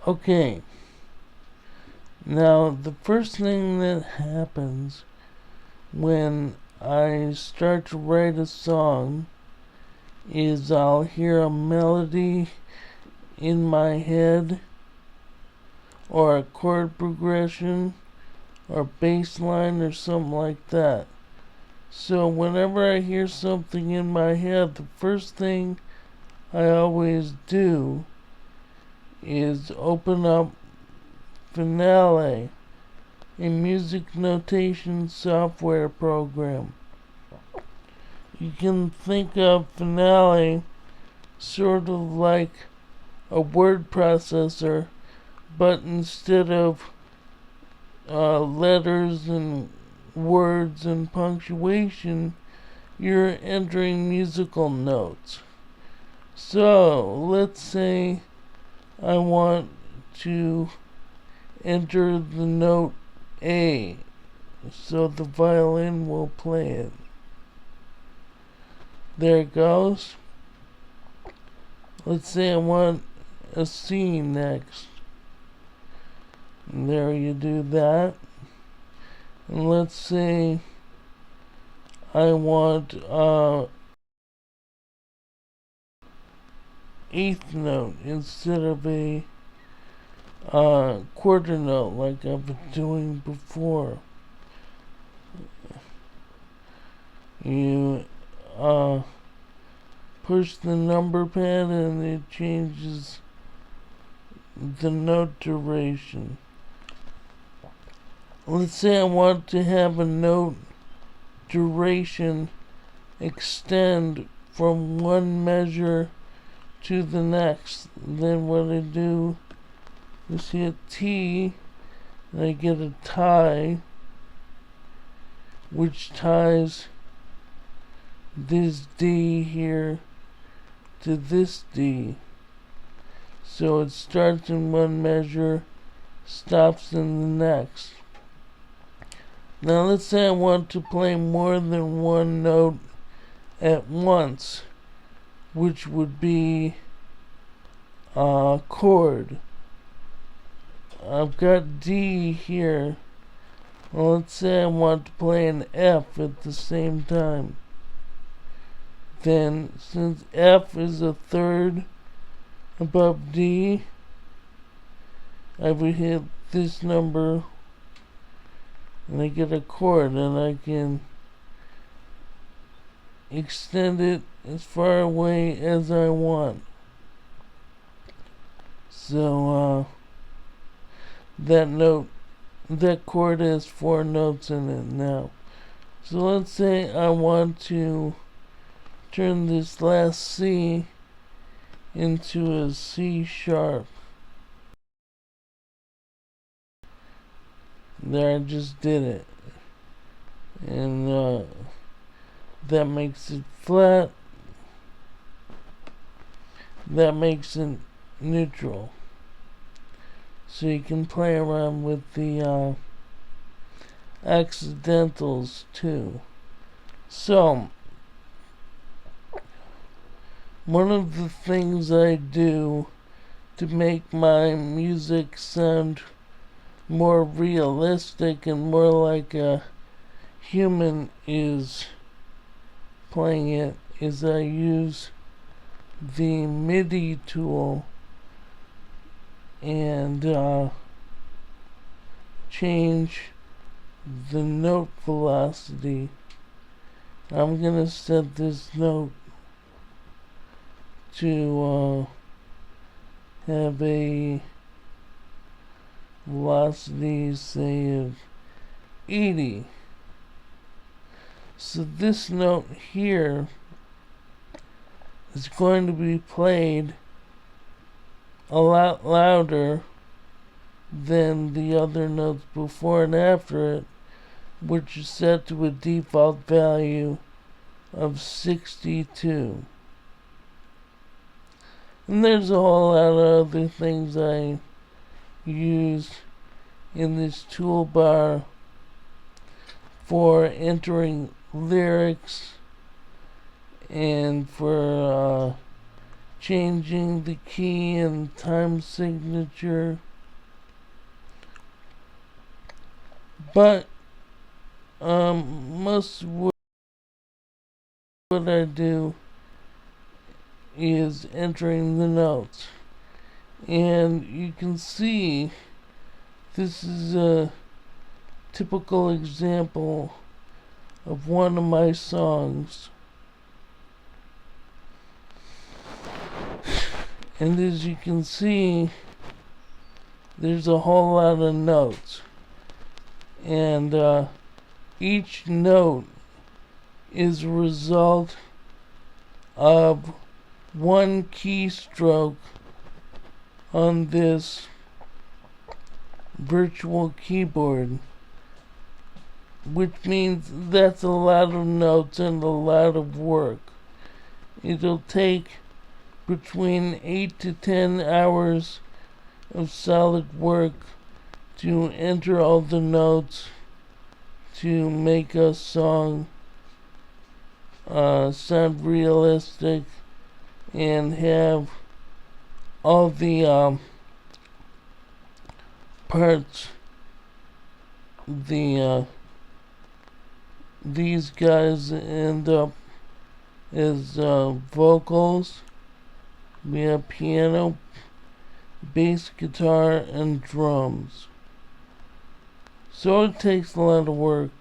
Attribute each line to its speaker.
Speaker 1: Okay, now the first thing that happens when I start to write a song is I'll hear a melody in my head, or a chord progression, or bass line, or something like that. So whenever I hear something in my head, the first thing I always do is open up Finale, a music notation software program. You can think of Finale sort of like a word processor, but instead of letters and words and punctuation, you're entering musical notes. So let's say I want to enter the note A, so the violin will play it. There it goes. Let's say I want a C next. And there you do that. And let's say I want eighth note instead of a quarter note like I've been doing before. You push the number pad and it changes the note duration. Let's say I want to have a note duration extend from one measure to the next. Then what I do is hit T and I get a tie, which ties this D here to this D. So it starts in one measure, stops in the next. Now let's say I want to play more than one note at once, which would be a chord. I've got D here. Well, let's say I want to play an F at the same time. Then, since F is a third above D, I would hit this number and I get a chord, and I can extend it as far away as I want. So that chord has 4 notes in it now. So let's say I want to turn this last C into a C sharp. There, I just did it. And that makes it flat. That makes it neutral. So you can play around with the accidentals too. So, one of the things I do to make my music sound more realistic and more like a human is playing it is I use the midi tool and change the note velocity. I'm gonna set this note to have a velocity, say, of 80. So this note here is going to be played a lot louder than the other notes before and after it, which is set to a default value of 62. And there's a whole lot of other things I use in this toolbar for entering lyrics and for changing the key and time signature. But most of what I do is entering the notes. And you can see this is a typical example of one of my songs. And as you can see, there's a whole lot of notes. And each note is a result of one keystroke on this virtual keyboard, which means that's a lot of notes and a lot of work. It'll take between 8 to 10 hours of solid work to enter all the notes to make a song sound realistic and have all the parts these guys end up as vocals. We have piano, bass guitar, and drums. So it takes a lot of work.